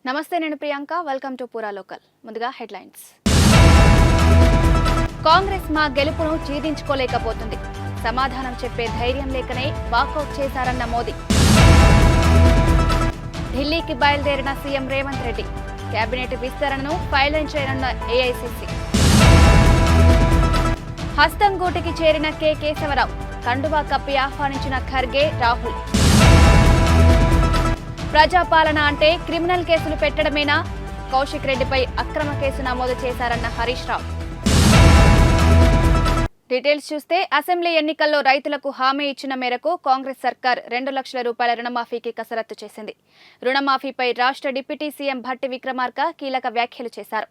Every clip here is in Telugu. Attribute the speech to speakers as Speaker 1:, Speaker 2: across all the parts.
Speaker 1: నమస్తే, నేను ప్రియాంక. వెల్కమ్ టు పూరా లోకల్. ముందుగా హెడ్లైన్స్. కాంగ్రెస్ మా గెలుపును జీర్ణించుకోలేకపోతుంది. సమాధానం చెప్పే ధైర్యం లేకనే వాకౌట్ చేశారన్న మోదీ. ఢిల్లీకి బయలుదేరిన సీఎం రేవంత్ రెడ్డి. కేబినెట్ విస్తరణను ఫైనల్ చేయనున్న ఏఐసీసీ. హస్తం గూటికి చేరిన కె కేశవరావు. కండువా కప్పి ఆహ్వానించిన ఖర్గే, రాహుల్. ప్రజాపాలన అంటే క్రిమినల్ కేసులు పెట్టడమేనా? కౌశిక్ రెడ్డిపై అక్రమ కేసు నమోదు చేశారన్న హరీష్ రావు. డీటెయిల్స్ చూస్తే, అసెంబ్లీ ఎన్నికల్లో రైతులకు హామీ ఇచ్చిన మేరకు కాంగ్రెస్ సర్కార్ 2 లక్షల రూపాయల రుణమాఫీకి కసరత్తు చేసింది. రుణమాఫీపై రాష్ట్ర డిప్యూటీ సీఎం భట్టి విక్రమార్క కీలక వ్యాఖ్యలు చేశారు.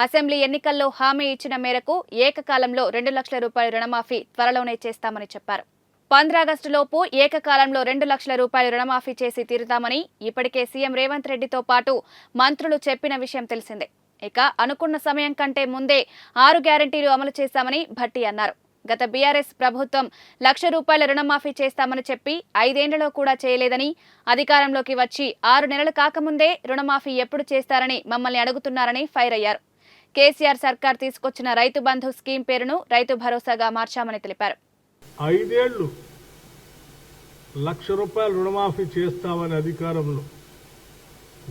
Speaker 1: అసెంబ్లీ ఎన్నికల్లో హామీ ఇచ్చిన మేరకు ఏకకాలంలో 2 లక్షల రూపాయల రుణమాఫీ త్వరలోనే చేస్తామని చెప్పారు. 15 ఆగస్టులోపు ఏకకాలంలో 2 లక్షల రూపాయల రుణమాఫీ చేసి తీరుతామని ఇప్పటికే సీఎం రేవంత్ రెడ్డితో పాటు మంత్రులు చెప్పిన విషయం తెలిసిందే. ఇక అనుకున్న సమయం కంటే ముందే 6 గ్యారంటీలు అమలు చేశామని భట్టి అన్నారు. గత బీఆర్ఎస్ ప్రభుత్వం 1 లక్ష రూపాయల రుణమాఫీ చేస్తామని చెప్పి 5 ఏళ్లలో కూడా చేయలేదని, అధికారంలోకి వచ్చి 6 నెలలు కాకముందే రుణమాఫీ ఎప్పుడు చేస్తారని మమ్మల్ని అడుగుతున్నారని ఫైర్ అయ్యారు. కేసీఆర్ సర్కార్ తీసుకొచ్చిన రైతు బంధు స్కీమ్ పేరును రైతు భరోసాగా మార్చామని తెలిపారు.
Speaker 2: 5 ఏళ్లు 1 లక్ష రూపాయలు రుణమాఫీ చేస్తామని అధికారంలో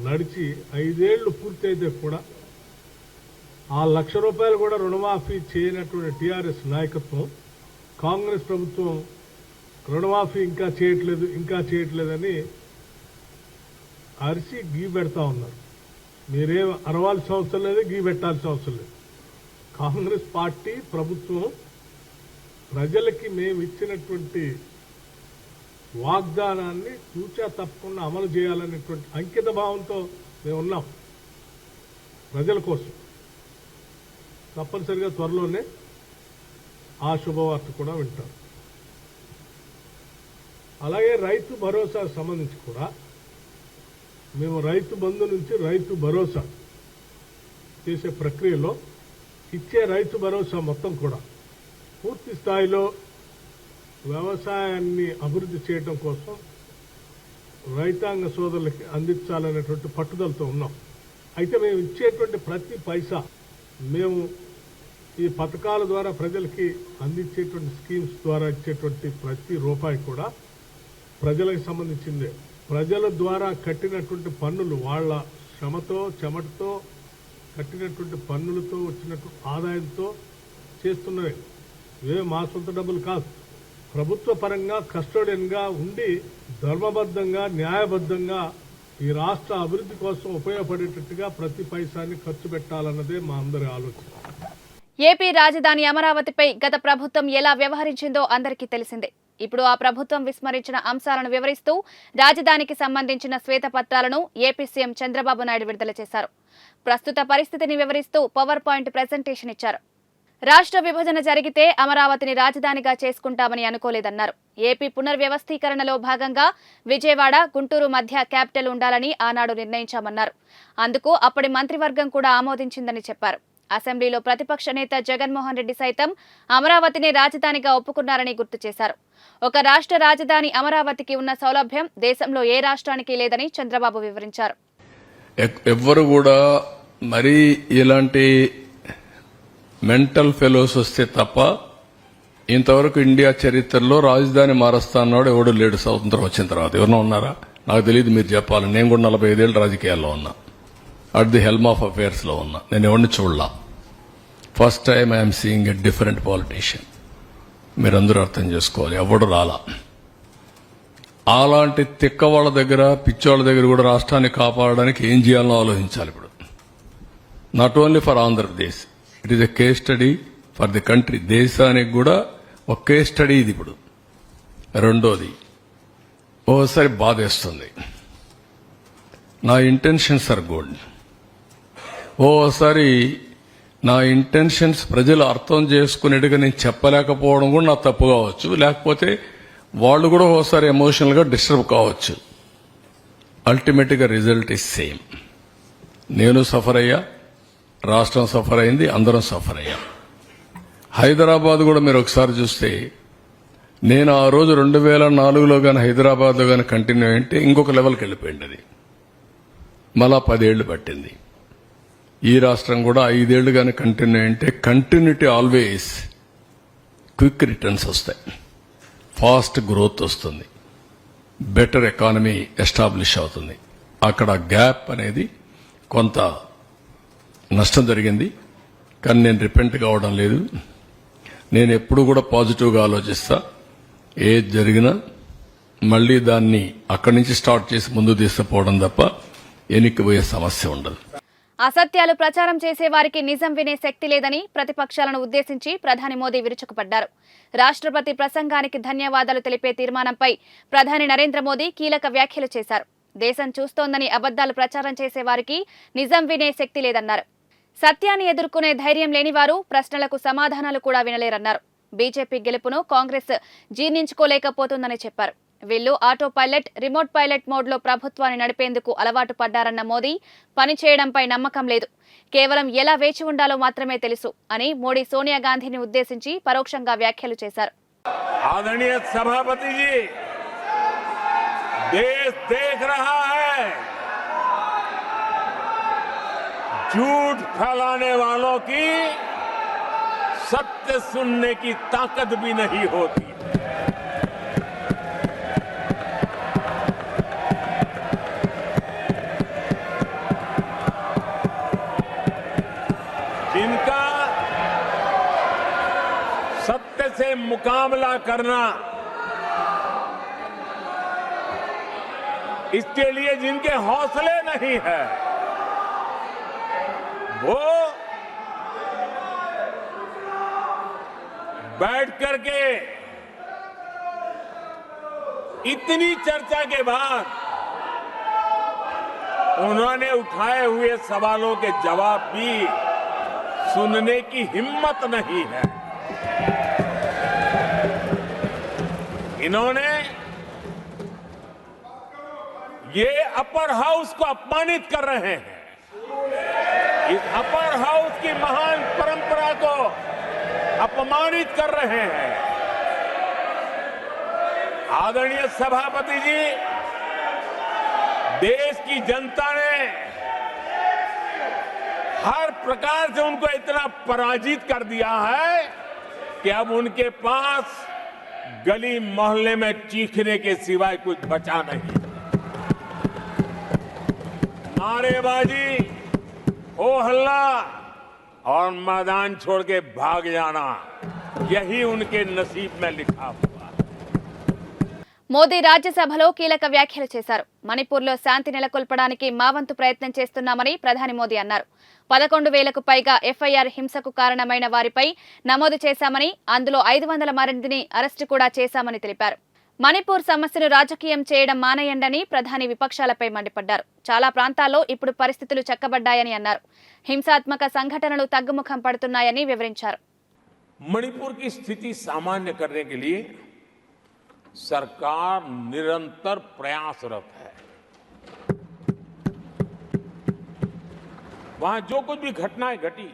Speaker 2: నడిచి 5 ఏళ్లు పూర్తయితే కూడా ఆ 1 లక్ష రూపాయలు కూడా రుణమాఫీ చేయనటువంటి టీఆర్ఎస్ నాయకత్వం, కాంగ్రెస్ ప్రభుత్వం రుణమాఫీ ఇంకా చేయట్లేదని అరిసి గీ పెడతా ఉన్నారు. మీరేం అరవాల్సిన అవసరం లేదు, గీ పెట్టాల్సిన అవసరం లేదు. కాంగ్రెస్ పార్టీ ప్రభుత్వం ప్రజలకి మేము ఇచ్చినటువంటి వాగ్దానాన్ని తూచా తప్పకుండా అమలు చేయాలనేటువంటి అంకిత భావంతో మేము ఉన్నాం. ప్రజల కోసం తప్పనిసరిగా త్వరలోనే ఆ శుభవార్త కూడా వింటాం. అలాగే రైతు భరోసాకు సంబంధించి కూడా మేము రైతు బంధు నుంచి రైతు భరోసా చేసే ప్రక్రియలో ఇచ్చే రైతు భరోసా మొత్తం కూడా పూర్తి స్థాయిలో వ్యవసాయాన్ని అభివృద్ధి చేయడం కోసం రైతాంగ సోదరులకి అందించాలనేటువంటి పట్టుదలతో ఉన్నాం. అయితే మేము ఇచ్చేటువంటి ప్రతి పైసా, మేము ఈ పథకాల ద్వారా ప్రజలకి అందించేటువంటి స్కీమ్స్ ద్వారా ఇచ్చేటువంటి ప్రతి రూపాయి కూడా ప్రజలకు సంబంధించిందే. ప్రజల ద్వారా కట్టినటువంటి పన్నులు, వాళ్ళ శ్రమతో చెమటతో కట్టినటువంటి పన్నులతో వచ్చినటువంటి ఆదాయంతో చేస్తున్నవి. ఇవే మా సొంత డబ్బులు కాదు. ప్రభుత్వ పరంగా కస్టోడియన్గా ఉండి ధర్మబద్ధంగా, న్యాయబద్ధంగా ఈ రాష్ట్ర అభివృద్ధి కోసం ఉపయోగపడేటట్టుగా ప్రతి పైసాన్ని ఖర్చు పెట్టాలన్నదే మా అందరి ఆలోచన.
Speaker 1: ఏపీ రాజధాని అమరావతిపై గత ప్రభుత్వం ఎలా వ్యవహరించిందో అందరికీ తెలిసిందే. ఇప్పుడు ఆ ప్రభుత్వం విస్మరించిన అంశాలను వివరిస్తూ రాజధానికి సంబంధించిన శ్వేతపత్రాలను ఏపీ సీఎం చంద్రబాబు నాయుడు విడుదల చేశారు. ప్రస్తుత పరిస్థితిని వివరిస్తూ పవర్ పాయింట్ ప్రెజెంటేషన్ ఇచ్చారు. రాష్ట్ర విభజన జరిగితే అమరావతిని రాజధానిగా చేసుకుంటామని అనుకోలేదన్నారు. ఏపీ పునర్వ్యవస్థీకరణలో భాగంగా విజయవాడ, గుంటూరు మధ్య క్యాపిటల్ ఉండాలని ఆనాడు నిర్ణయించామన్నారు. అందుకు అప్పటి మంత్రివర్గం కూడా ఆమోదించిందని చెప్పారు. అసెంబ్లీలో ప్రతిపక్ష నేత జగన్మోహన్ రెడ్డి సైతం అమరావతిని రాజధానిగా ఒప్పుకున్నారని గుర్తు చేశారు. ఒక రాష్ట్ర రాజధాని అమరావతికి ఉన్న సౌలభ్యం దేశంలో ఏ రాష్ట్రానికి లేదని చంద్రబాబు వివరించారు.
Speaker 3: ఎవ్వరు కూడా మరీ ఇలాంటి మెంటల్ ఫెలోస్ వస్తే తప్ప ఇంతవరకు ఇండియా చరిత్రలో రాజధాని మారుస్తా అన్నాడు ఎవడు లేడు. స్వతంత్రం వచ్చిన తర్వాత ఎవరన్నా ఉన్నారా? నాకు తెలియదు, మీరు చెప్పాలి. నేను కూడా 45 ఏళ్ళు రాజకీయాల్లో ఉన్నా, at the helm of affairs లో ఉన్నా. నేను ఎవరిని చూడలా. First time I'm seeing a different politician. మీరందరూ అర్థం చేసుకోవాలి. ఎవడు రాలా. అలాంటి తిక్క వాళ్ళ దగ్గర, పిచ్చోళ్ళ దగ్గర కూడా రాష్ట్రాన్ని కాపాడడానికి ఏం చేయాలో ఆలోచించాలి. ఇప్పుడు not only for Andhra Pradesh, it is a case study for the country. దేశానికి కూడా ఒక కేస్ స్టడీ ఇది. ఇప్పుడు రెండోది, ఓసారి బాధేస్తుంది. నా ఇంటెన్షన్స్ ఆర్ గుడ్. ఓసారి నా ఇంటెన్షన్స్ ప్రజలు అర్థం చేసుకునేట్టుగా నేను చెప్పలేకపోవడం కూడా నా తప్పు కావచ్చు. లేకపోతే వాళ్ళు కూడా ఓసారి ఎమోషనల్ గా డిస్టర్బ్ కావచ్చు. అల్టిమేట్ గా రిజల్ట్ ఇస్ సేమ్. నేను సఫర్ అయ్యా, రాష్ట్రం సఫర్ అయింది, అందరం సఫర్ అయ్యాం. హైదరాబాద్ కూడా మీరు ఒకసారి చూస్తే, నేను ఆ రోజు 2004లో కానీ హైదరాబాద్లో కానీ కంటిన్యూ అయింటే ఇంకొక లెవెల్కి వెళ్ళిపోయింది. అది మళ్ళా 10 ఏళ్లు పట్టింది. ఈ రాష్ట్రం కూడా 5 ఏళ్లు కానీ కంటిన్యూ అంటే కంటిన్యూటీ ఆల్వేస్ క్విక్ రిటర్న్స్ వస్తాయి, ఫాస్ట్ గ్రోత్ వస్తుంది, బెటర్ ఎకానమీ ఎస్టాబ్లిష్ అవుతుంది. అక్కడ గ్యాప్ అనేది కొంత నష్టం జరిగింది, కానీ నేను రిపెంట్ కావడం లేదు. నేను ఎప్పుడు కూడా పాజిటివ్గా ఆలోచిస్తా. ఏది జరిగినా మళ్లీ దాన్ని అక్కడి నుంచి స్టార్ట్ చేసి ముందు తీసుకుపోవడం తప్ప ఎన్నికపోయే సమస్య ఉండదు.
Speaker 1: అసత్యాలు ప్రచారం చేసే వారికి నిజం వినే శక్తి లేదని ప్రతిపక్షాలను ఉద్దేశించి ప్రధాని మోదీ విరుచుకుపడ్డారు. రాష్ట్రపతి ప్రసంగానికి ధన్యవాదాలు తెలిపే తీర్మానంపై ప్రధాని నరేంద్ర మోదీ కీలక వ్యాఖ్యలు చేశారు. దేశం చూస్తోందని అబద్దాలు ప్రచారం చేసే వారికి నిజం వినే శక్తి లేదన్నారు. సత్యాన్ని ఎదుర్కొనే ధైర్యం లేనివారు ప్రశ్నలకు సమాధానాలు కూడా వినలేరన్నారు. బీజేపీ గెలుపును కాంగ్రెస్ జీర్ణించుకోలేకపోతుందని చెప్పారు. వీళ్లు ఆటో పైలట్, రిమోట్ పైలట్ మోడ్లో ప్రభుత్వాన్ని నడిపేందుకు అలవాటు పడ్డారన్న మోదీ పనిచేయడంపై నమ్మకం లేదు, కేవలం ఎలా వేచి ఉండాలో మాత్రమే తెలుసు అని మోడీ సోనియా గాంధీని ఉద్దేశించి పరోక్షంగా వ్యాఖ్యలు చేశారు.
Speaker 4: आदरणीय सभापति जी, देश देख रहा है, झूठ फैलाने वालों की सत्य सुनने की ताकत भी नहीं होती। जिनका सत्य से मुकाबला करना, इसके लिए जिनके हौसले नहीं है, वो बैठ करके इतनी चर्चा के बाद उन्होंने उठाए हुए सवालों के जवाब भी सुनने की हिम्मत नहीं है। इन्होंने ये अपर हाउस को अपमानित कर रहे हैं। इस अपर हाउस की महान परंपरा को अपमानित कर रहे हैं। आदरणीय सभापति जी, देश की जनता ने हर प्रकार से उनको इतना पराजित कर दिया है कि अब उनके पास गली मोहल्ले में चीखने के सिवाय कुछ बचा नहीं। नारेबाजी, हो हल्ला और मैदान छोड़ के भाग जाना, यही उनके नसीब में लिखा हुआ।
Speaker 1: మోదీ రాజ్యసభలో కీలక వ్యాఖ్యలు చేశారు. మణిపూర్లో శాంతి నెలకొల్పడానికి మా వంతు ప్రయత్నం చేస్తున్నామని ప్రధాని మోదీ అన్నారు. 11,000కు పైగా ఎఫ్ఐఆర్ హింసకు కారణమైన వారిపై నమోదు చేశామని, అందులో 500 మందిని అరెస్టు కూడా చేశామని తెలిపారు. మణిపూర్ సమస్యను రాజకీయం చేయడం మానేయండని ప్రధాని విపక్షాలపై మండిపడ్డారు. చాలా ప్రాంతాల్లో ఇప్పుడు పరిస్థితులు చక్కబడ్డాయని అన్నారు. హింసాత్మక సంఘటనలు తగ్గుముఖం పడుతున్నాయని వివరించారు.
Speaker 4: मणिपुर की स्थिति सामान्य करने के लिए सरकार निरंतर प्रयासरत है। वहां जो कुछ भी घटनाएं घटी,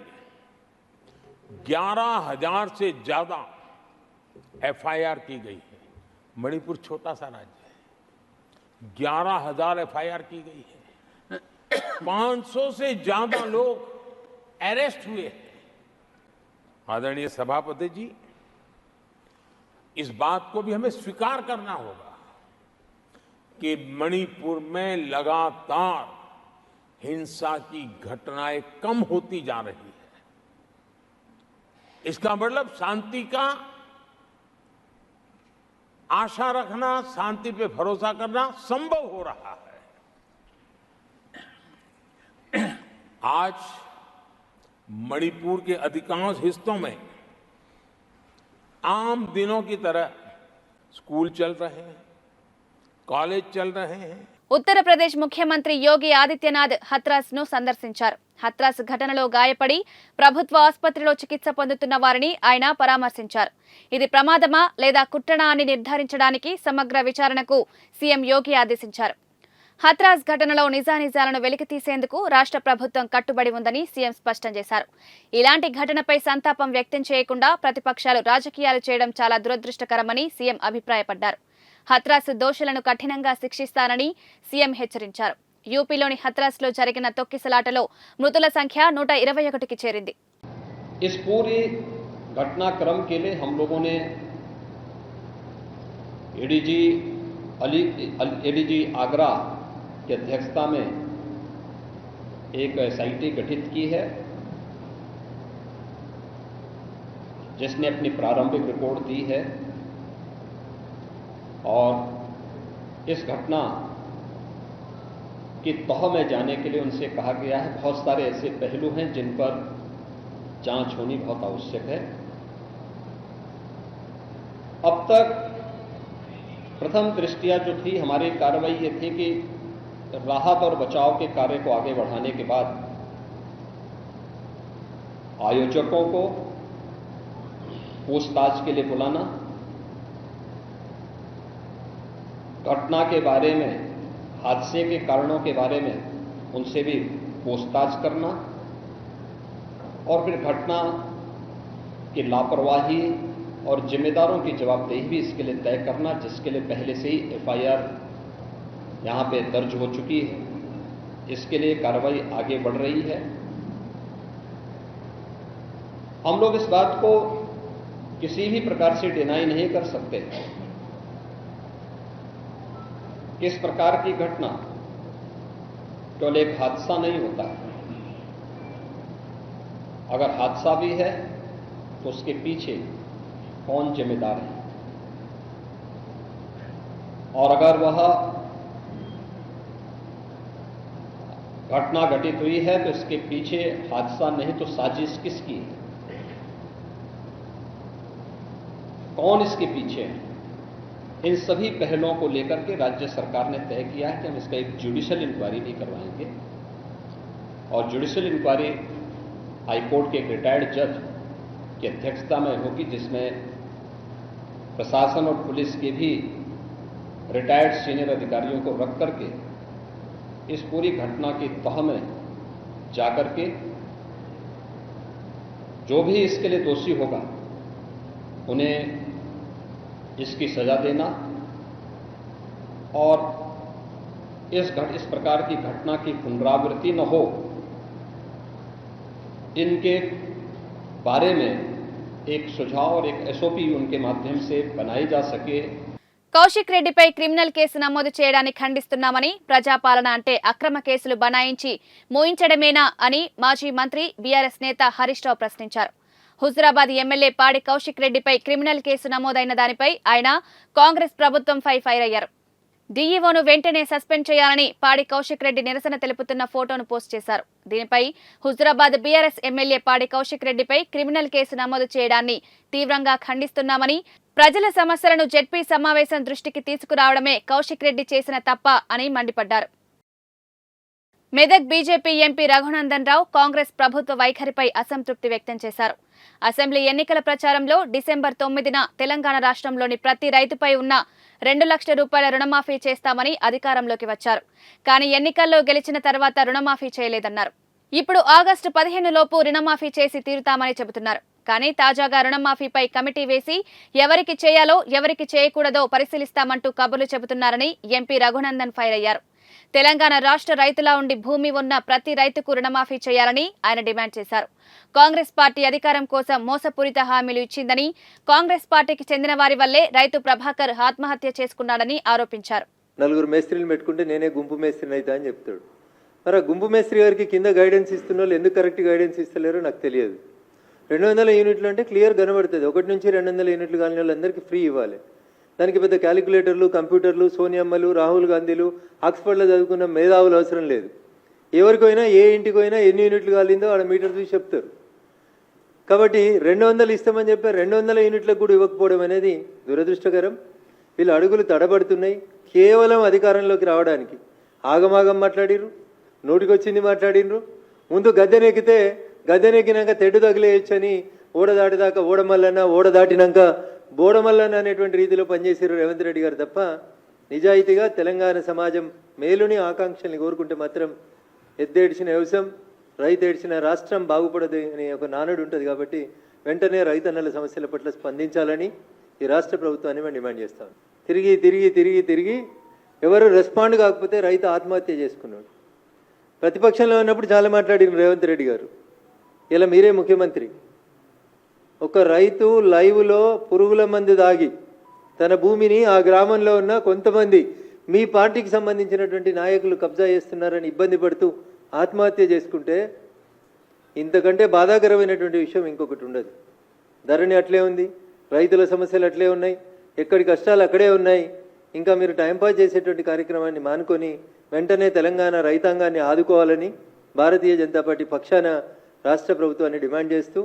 Speaker 4: 11,000 से ज्यादा एफआईआर की गई है। मणिपुर छोटा सा राज्य है, 11,000 एफआईआर की गई है। 500 से ज्यादा लोग अरेस्ट हुए हैं। आदरणीय सभापति जी, इस बात को भी हमें स्वीकार करना होगा कि मणिपुर में लगातार हिंसा की घटनाएं कम होती जा रही है। इसका मतलब शांति का आशा रखना, शांति पे भरोसा करना संभव हो रहा है। आज मणिपुर के अधिकांश हिस्सों में आम दिनों की तरह स्कूल चल रहे हैं, कॉलेज चल रहे हैं।
Speaker 1: ఉత్తరప్రదేశ్ ముఖ్యమంత్రి యోగి ఆదిత్యనాథ్ హత్రాస్ ను సందర్శించారు. హత్రాస్ ఘటనలో గాయపడి ప్రభుత్వ ఆసుపత్రిలో చికిత్స పొందుతున్న వారిని ఆయన పరామర్శించారు. ఇది ప్రమాదమా లేదా కుట్రనా అని నిర్ధారించడానికి సమగ్ర విచారణకు సీఎం యోగి ఆదేశించారు. హత్రాస్ ఘటనలో నిజానిజాలను వెలికితీసేందుకు రాష్ట్ర ప్రభుత్వం కట్టుబడి ఉందని సీఎం స్పష్టం చేశారు. ఇలాంటి ఘటనపై సంతాపం వ్యక్తం చేయకుండా ప్రతిపక్షాలు రాజకీయాలు చేయడం చాలా దురదృష్టకరమని సీఎం అభిప్రాయపడ్డారు. హత్రాస్ దోషులను కఠినంగా శిక్షిస్తానని సీఎం హెచ్చరించారు. యూపీలోని హత్రాస్లో జరిగిన తొక్కిసలాటలో మృతుల సంఖ్య 121కి చేరింది.
Speaker 5: इस पूरे घटनाक्रम के लिए हम लोगों ने एडीजी आगरा की अध्यक्षता में एक एसआईटी गठित की है, जिसने अपनी प्रारंभिक रिपोर्ट दी है और इस घटना की तह में जाने के लिए उनसे कहा गया है। बहुत सारे ऐसे पहलू हैं जिन पर जांच होनी बहुत आवश्यक है। अब तक प्रथम दृष्टया जो थी हमारी कार्रवाई ये थी कि राहत और बचाव के कार्य को आगे बढ़ाने के बाद आयोजकों को पूछताछ के लिए बुलाना, घटना के बारे में, हादसे के कारणों के बारे में उनसे भी पूछताछ करना और फिर घटना की लापरवाही और जिम्मेदारों की जवाबदेही भी इसके लिए तय करना, जिसके लिए पहले से ही एफआईआर यहां पे दर्ज हो चुकी है। इसके लिए कार्रवाई आगे बढ़ रही है। हम लोग इस बात को किसी भी प्रकार से डिनाई नहीं कर सकते कि इस प्रकार की घटना केवल एक हादसा नहीं होता है। अगर हादसा भी है तो उसके पीछे कौन जिम्मेदार है, और अगर वह घटना घटित हुई है तो इसके पीछे हादसा नहीं तो साजिश किसकी है, कौन इसके पीछे है। इन सभी पहलुओं को लेकर के राज्य सरकार ने तय किया है कि हम इसका एक जुडिशियल इंक्वायरी भी करवाएंगे और जुडिशियल इंक्वायरी हाईकोर्ट के एक रिटायर्ड जज की अध्यक्षता में होगी, जिसमें प्रशासन और पुलिस के भी रिटायर्ड सीनियर अधिकारियों को रख करके इस पूरी घटना की तह में जाकर के जो भी इसके लिए दोषी होगा उन्हें इसकी सजा देना और इस प्रकार की घटना की पुनरावृत्ति न हो, इनके बारे में एक सुझाव और एक एसओपी उनके माध्यम से बनाई जा सके।
Speaker 1: కౌశిక్ రెడ్డిపై క్రిమినల్ కేసు నమోదు చేయడాన్ని ఖండిస్తున్నామని, ప్రజాపాలన అంటే అక్రమ కేసులు బనాయించి మోయించడమేనా అని మాజీ మంత్రి బీఆర్ఎస్ నేత హరీష్ రావు ప్రశ్నించారు. హుజురాబాద్ ఎమ్మెల్యే పాడి కౌశిక్ రెడ్డిపై క్రిమినల్ కేసు నమోదైన దానిపై ఆయన కాంగ్రెస్ ప్రభుత్వంపై ఫైర్ అయ్యారు. డీఈఓను వెంటనే సస్పెండ్ చేయాలని పాడి కౌశిక్ రెడ్డి నిరసన తెలుపుతున్న ఫోటోను పోస్ట్ చేశారు. దీనిపై హుజురాబాద్ బీఆర్ఎస్ ఎమ్మెల్యే పాడి కౌశిక్ రెడ్డిపై క్రిమినల్ కేసు నమోదు చేయడాన్ని తీవ్రంగా ఖండిస్తున్నామని, ప్రజల సమస్యలను జెడ్పీ సమావేశం దృష్టికి తీసుకురావడమే కౌశిక్ రెడ్డి చేసిన తప్ప అని మండిపడ్డారు. మెదక్ బీజేపీ ఎంపీ రఘునందన్ రావు కాంగ్రెస్ ప్రభుత్వ వైఖరిపై అసంతృప్తి వ్యక్తం చేశారు. అసెంబ్లీ ఎన్నికల ప్రచారంలో డిసెంబర్ 9న తెలంగాణ రాష్ట్రంలోని ప్రతి రైతుపై ఉన్న 2 లక్షల రూపాయల రుణమాఫీ చేస్తామని అధికారంలోకి వచ్చారు. కానీ ఎన్నికల్లో గెలిచిన తర్వాత రుణమాఫీ చేయలేదన్నారు. ఇప్పుడు ఆగస్టు 15 లోపు రుణమాఫీ చేసి తీరుతామని చెబుతున్నారు. కానీ తాజాగా రుణమాఫీపై కమిటీ వేసి ఎవరికి చేయాలో ఎవరికి చేయకూడదో పరిశీలిస్తామంటూ కబుర్లు చెబుతున్నారని ఎంపీ రఘునందన్ ఫైర్ అయ్యారు. తెలంగాణ రాష్ట్ర రైతులా ఉండి భూమి ఉన్న ప్రతి రైతుకు రుణమాఫీ చేయాలని ఆయన డిమాండ్ చేశారు. కాంగ్రెస్ పార్టీ అధికారం కోసం మోసపూరిత హామీలు ఇచ్చిందని, కాంగ్రెస్ పార్టీకి చెందిన వారి వల్లే రైతు ప్రభాకర్ ఆత్మహత్య చేసుకున్నాడని ఆరోపించారు.
Speaker 6: 4 మేస్త్రీలు పెట్టుకుంటే నేనే గుంపు మేస్త్రిని అవుతా అని చెప్తాడు. మరి ఆ గుంపు మేస్త్రి గారికి కింద గైడెన్స్ ఇస్తున్న వాళ్ళు ఎందుకు కరెక్ట్ గైడెన్స్ ఇస్తలేరో నాకు తెలియదు. 200 యూనిట్లు అంటే క్లియర్ కనబడుతుంది. 1 నుంచి 200 యూనిట్లు కాని వాళ్ళందరికీ ఫ్రీ ఇవ్వాలి. దానికి పెద్ద క్యాలిక్యులేటర్లు, కంప్యూటర్లు, సోనియమ్మలు, రాహుల్ గాంధీలు, ఆక్స్ఫర్డ్లో చదువుకున్న మేధావులు అవసరం లేదు. ఎవరికైనా ఏ ఇంటికి పోయినా ఎన్ని యూనిట్లు కాలిందో ఆడ మీటర్ చూసి చెప్తారు. కాబట్టి 200 ఇస్తామని చెప్పి 200 యూనిట్లకు కూడా ఇవ్వకపోవడం అనేది దురదృష్టకరం. వీళ్ళు అడుగులు తడబడుతున్నాయి. కేవలం అధికారంలోకి రావడానికి ఆగమాగం మాట్లాడిర్రు, నోటికొచ్చింది మాట్లాడినరు. ముందు గద్దెనెక్కితే గద్దెనెక్కినాక తెడ్డు తగిలేయచ్చని ఓడ దాటిదాకా ఓడమల్లన్న, ఓడ దాటినాక బోడమల్లన్న అనేటువంటి రీతిలో పనిచేసారు రేవంత్ రెడ్డి గారు తప్ప నిజాయితీగా తెలంగాణ సమాజం మేలుని ఆకాంక్షల్ని కోరుకుంటే మాత్రం ఎద్దేడిచిన వ్యవసాయం, రైతు ఏడ్చిన రాష్ట్రం బాగుపడదు అనే ఒక నానుడు ఉంటుంది. కాబట్టి వెంటనే రైతన్నల సమస్యల పట్ల స్పందించాలని ఈ రాష్ట్ర ప్రభుత్వాన్ని మేము డిమాండ్ చేస్తాం. తిరిగి తిరిగి తిరిగి తిరిగి ఎవరు రెస్పాండ్ కాకపోతే రైతు ఆత్మహత్య చేసుకున్నాడు. ప్రతిపక్షంలో ఉన్నప్పుడు చాలా మాట్లాడిన రేవంత్ రెడ్డి గారు, ఇలా మీరే ముఖ్యమంత్రి. ఒక రైతు లైవ్లో పురుగుల మందు దాగి తన భూమిని ఆ గ్రామంలో ఉన్న కొంతమంది మీ పార్టీకి సంబంధించినటువంటి నాయకులు కబ్జా చేస్తున్నారని ఇబ్బంది పడుతూ ఆత్మహత్య చేసుకుంటే ఇంతకంటే బాధాకరమైనటువంటి విషయం ఇంకొకటి ఉండదు. ధరణి అట్లే ఉంది, రైతుల సమస్యలు అట్లే ఉన్నాయి, ఎక్కడి కష్టాలు అక్కడే ఉన్నాయి. ఇంకా మీరు టైంపాస్ చేసేటువంటి కార్యక్రమాన్ని మానుకొని వెంటనే తెలంగాణ రైతాంగాన్ని ఆదుకోవాలని భారతీయ జనతా పార్టీ పక్షాన రాష్ట్ర ప్రభుత్వాన్ని డిమాండ్ చేస్తూ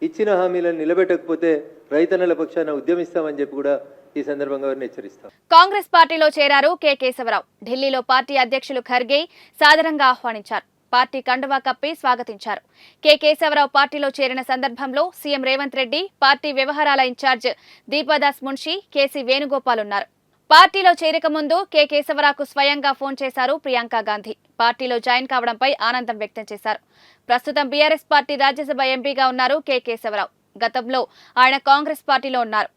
Speaker 6: ఇచ్చిన హామీలను నిలబెట్టకపోతే రైతన్నల పక్షాన ఉద్యమిస్తామని చెప్పి కూడా ఈ సందర్భంగా వారిని హెచ్చరిస్తాం.
Speaker 1: కాంగ్రెస్ పార్టీలో చేరారు కె కేశవరావు. ఢిల్లీలో పార్టీ అధ్యక్షులు ఖర్గే సాదరంగా ఆహ్వానించారు. పార్టీ కండువా కప్పి స్వాగతించారు. కె కేశవరావు పార్టీలో చేరిన సందర్భంలో సీఎం రేవంత్ రెడ్డి, పార్టీ వ్యవహారాల ఇన్ఛార్జ్ దీపాదాస్ మున్షి, కేసీ వేణుగోపాల్ ఉన్నారు. పార్టీలో చేరిక ముందు కె కేశవరావుకు స్వయంగా ఫోన్ చేశారు ప్రియాంక గాంధీ. పార్టీలో జాయిన్ కావడంపై ఆనందం వ్యక్తం చేశారు. ప్రస్తుతం బీఆర్ఎస్ పార్టీ రాజ్యసభ ఎంపీగా ఉన్నారు కె కేశవరావు. గతంలో ఆయన కాంగ్రెస్ పార్టీలో ఉన్నారు.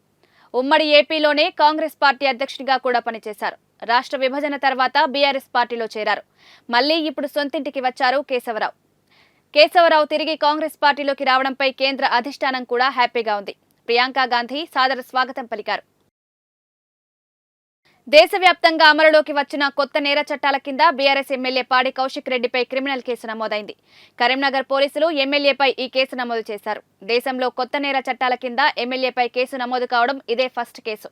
Speaker 1: ఉమ్మడి ఏపీలోనే కాంగ్రెస్ పార్టీ అధ్యక్షుడిగా కూడా పనిచేశారు. రాష్ట్ర విభజన తర్వాత బీఆర్ఎస్ పార్టీలో చేరారు. మళ్లీ ఇప్పుడు సొంతింటికి వచ్చారు కేశవరావు. కేశవరావు తిరిగి కాంగ్రెస్ పార్టీలోకి రావడంపై కేంద్ర అధిష్టానం కూడా హ్యాపీగా ఉంది. ప్రియాంక గాంధీ సాదర స్వాగతం పలికారు. దేశవ్యాప్తంగా అమలులోకి వచ్చిన కొత్త నేర చట్టాల కింద బీఆర్ఎస్ ఎమ్మెల్యే పాడి కౌశిక్ రెడ్డిపై క్రిమినల్ కేసు నమోదైంది. కరీంనగర్ పోలీసులు ఎమ్మెల్యేపై ఈ కేసు నమోదు చేశారు. దేశంలో కొత్త నేర చట్టాల కింద ఎమ్మెల్యేపై కేసు నమోదు కావడం ఇదే ఫస్ట్ కేసు.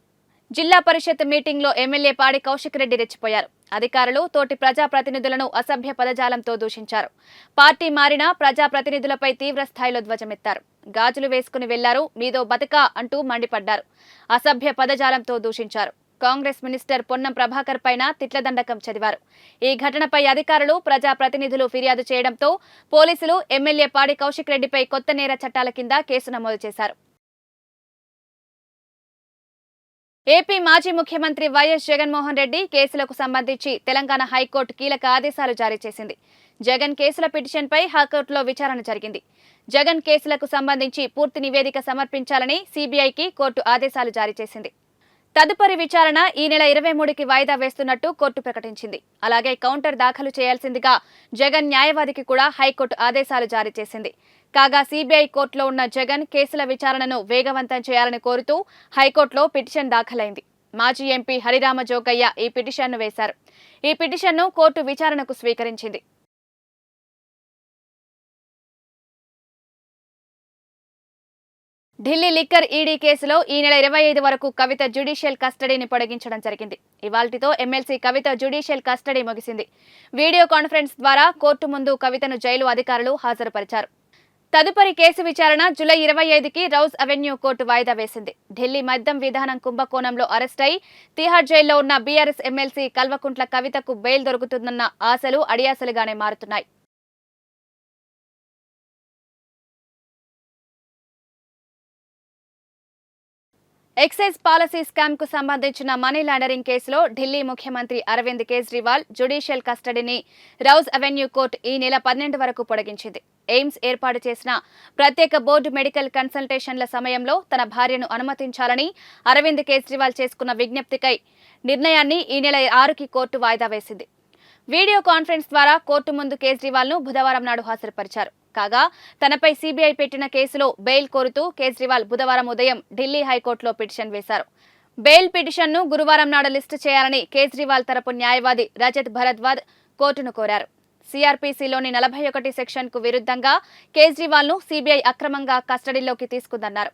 Speaker 1: జిల్లా పరిషత్ మీటింగ్లో ఎమ్మెల్యే పాడి కౌశిక్ రెడ్డి రెచ్చిపోయారు. అధికారులు, తోటి ప్రజాప్రతినిధులను అసభ్య పదజాలంతో దూషించారు. పార్టీ మారిన ప్రజాప్రతినిధులపై తీవ్ర స్థాయిలో ధ్వజమెత్తారు. గాజులు వేసుకుని వెళ్లారు, మీదో బతుకా అంటూ మండిపడ్డారు. అసభ్య పదజాలంతో దూషించారు. కాంగ్రెస్ మినిస్టర్ పొన్నం ప్రభాకర్ పైన తిట్లదండకం చదివారు. ఈ ఘటనపై అధికారులు, ప్రజాప్రతినిధులు ఫిర్యాదు చేయడంతో పోలీసులు ఎమ్మెల్యే పాడి కౌశిక్ రెడ్డిపై కొత్త నేర చట్టాల కింద కేసు నమోదు చేశారు. ఏపీ మాజీ ముఖ్యమంత్రి వైఎస్ జగన్మోహన్ రెడ్డి కేసులకు సంబంధించి తెలంగాణ హైకోర్టు కీలక ఆదేశాలు జారీ చేసింది. జగన్ కేసుల పిటిషన్పై హైకోర్టులో విచారణ జరిగింది. జగన్ కేసులకు సంబంధించి పూర్తి నివేదిక సమర్పించాలని సీబీఐకి కోర్టు ఆదేశాలు జారీ చేసింది. తదుపరి విచారణ ఈ నెల 23కి వాయిదా వేస్తున్నట్టు కోర్టు ప్రకటించింది. అలాగే కౌంటర్ దాఖలు చేయాల్సిందిగా జగన్ న్యాయవాదికి కూడా హైకోర్టు ఆదేశాలు జారీ చేసింది. కాగా సీబీఐ కోర్టులో ఉన్న జగన్ కేసుల విచారణను వేగవంతం చేయాలని కోరుతూ హైకోర్టులో పిటిషన్ దాఖలైంది. మాజీ ఎంపీ హరిరామ జోగయ్య ఈ పిటిషన్ను వేశారు. ఈ పిటిషన్ను కోర్టు విచారణకు స్వీకరించింది. ఢిల్లీ లిక్కర్ ఈడీ కేసులో ఈ నెల 25 వరకు కవిత జ్యుడిషియల్ కస్టడీని పొడిగించడం జరిగింది. ఇవాల్టితో ఎమ్మెల్సీ కవిత జ్యుడిషియల్ కస్టడీ ముగిసింది. వీడియో కాన్ఫరెన్స్ ద్వారా కోర్టు ముందు కవితను జైలు అధికారులు హాజరుపరిచారు. తదుపరి కేసు విచారణ జూలై 25కి రౌజ్ అవెన్యూ కోర్టు వాయిదా వేసింది. ఢిల్లీ మద్యం విధానం కుంభకోణంలో అరెస్టై తిహార్ జైల్లో ఉన్న బీఆర్ఎస్ ఎమ్మెల్సీ కల్వకుంట్ల కవితకు బెయిల్ దొరుకుతుందన్న ఆశలు అడియాసలుగానే మారుతున్నాయి. ఎక్సైజ్ పాలసీ స్కామ్ కు సంబంధించిన మనీ లాండరింగ్ కేసులో ఢిల్లీ ముఖ్యమంత్రి అరవింద్ కేజ్రీవాల్ జ్యుడిషియల్ కస్టడీని రౌజ్ అవెన్యూ కోర్టు ఈ నెల 12 వరకు పొడిగించింది. ఎయిమ్స్ ఏర్పాటు చేసిన ప్రత్యేక బోర్డు మెడికల్ కన్సల్టేషన్ల సమయంలో తన భార్యను అనుమతించాలని అరవింద్ కేజ్రీవాల్ చేసుకున్న విజ్ఞప్తికై నిర్ణయాన్ని ఈ నెల 6కి కోర్టు వాయిదా వేసింది. వీడియో కాన్ఫరెన్స్ ద్వారా కోర్టు ముందు కేజ్రీవాల్ను బుధవారం నాడు హాజరుపరిచారు. కాగా తనపై సీబీఐ పెట్టిన కేసులో బెయిల్ కోరుతూ కేజ్రీవాల్ బుధవారం ఉదయం ఢిల్లీ హైకోర్టులో పిటిషన్ వేశారు. బెయిల్ పిటిషన్ను గురువారం నాడు లిస్టు చేయాలని కేజ్రీవాల్ తరపు న్యాయవాది రజత్ భరద్వాజ్ కోర్టును కోరారు. సీఆర్పీసీలోని 41 సెక్షన్కు విరుద్ధంగా కేజ్రీవాల్ను సీబీఐ అక్రమంగా కస్టడీలోకి తీసుకుందన్నారు.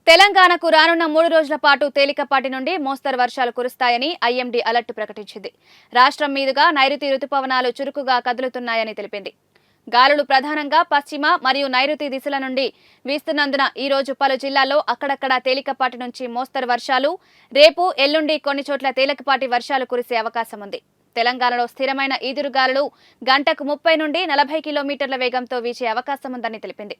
Speaker 1: తెలంగాణకు రానున్న 3 రోజుల పాటు తేలికపాటి నుండి మోస్తరు వర్షాలు కురుస్తాయని ఐఎండీ అలర్ట్ ప్రకటించింది. రాష్ట్రం మీదుగా నైరుతి రుతుపవనాలు చురుకుగా కదులుతున్నాయని తెలిపింది. గాలులు ప్రధానంగా పశ్చిమ మరియు నైరుతి దిశల నుండి వీస్తున్నందున ఈ రోజు పలు జిల్లాల్లో అక్కడక్కడ తేలికపాటి నుంచి మోస్తరు వర్షాలు, రేపు ఎల్లుండి కొన్ని చోట్ల తేలికపాటి వర్షాలు కురిసే అవకాశం ఉంది. తెలంగాణలో స్థిరమైన ఈదురుగాలులు గంటకు 30 నుండి 40 కిలోమీటర్ల వేగంతో వీచే అవకాశం ఉందని తెలిపింది.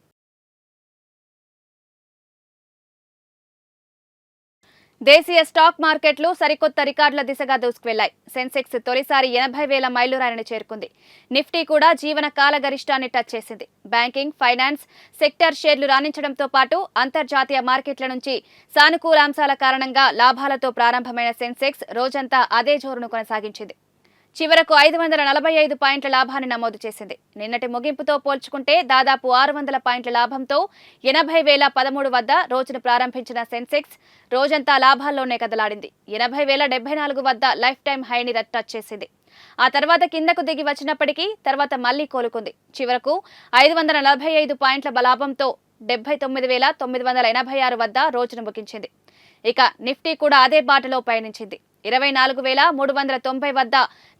Speaker 1: దేశీయ స్టాక్ మార్కెట్లు సరికొత్త రికార్డుల దిశగా దూసుకువెళ్లాయి. సెన్సెక్స్ తొలిసారి 80,000 మైలురాయిని చేరుకుంది. నిఫ్టీ కూడా జీవన కాల గరిష్టాన్ని టచ్ చేసింది. బ్యాంకింగ్, ఫైనాన్స్ సెక్టర్ షేర్లు రాణించడంతో పాటు అంతర్జాతీయ మార్కెట్ల నుంచి సానుకూల అంశాల కారణంగా లాభాలతో ప్రారంభమైన సెన్సెక్స్ రోజంతా అదే జోరును కొనసాగించింది. చివరకు 545 పాయింట్ల లాభాన్ని నమోదు చేసింది. నిన్నటి ముగింపుతో పోల్చుకుంటే దాదాపు 600 పాయింట్ల లాభంతో 80,013 వద్ద రోజును ప్రారంభించిన సెన్సెక్స్ రోజంతా లాభాల్లోనే కదలాడింది. 80,074 వద్ద లైఫ్ టైం హైని టచ్ చేసింది. ఆ తర్వాత కిందకు దిగి వచ్చినప్పటికీ తర్వాత మళ్లీ కోలుకుంది. చివరకు 545 పాయింట్ల లాభంతో 79,986 వద్ద రోజును ముగించింది. ఇక నిఫ్టీ కూడా అదే బాటలో పయనించింది. 24,390 వద్ద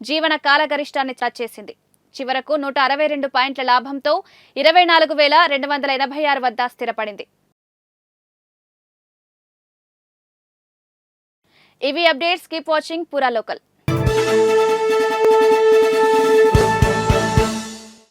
Speaker 1: జీవన కాల గరిష్టాన్ని టచ్ చేసింది. చివరకు 162 పాయింట్ల లాభంతో 24,286 వద్ద స్థిరపడింది. ఇవి అప్డేట్స్. కీప్ వాచింగ్ పూరా లోకల్.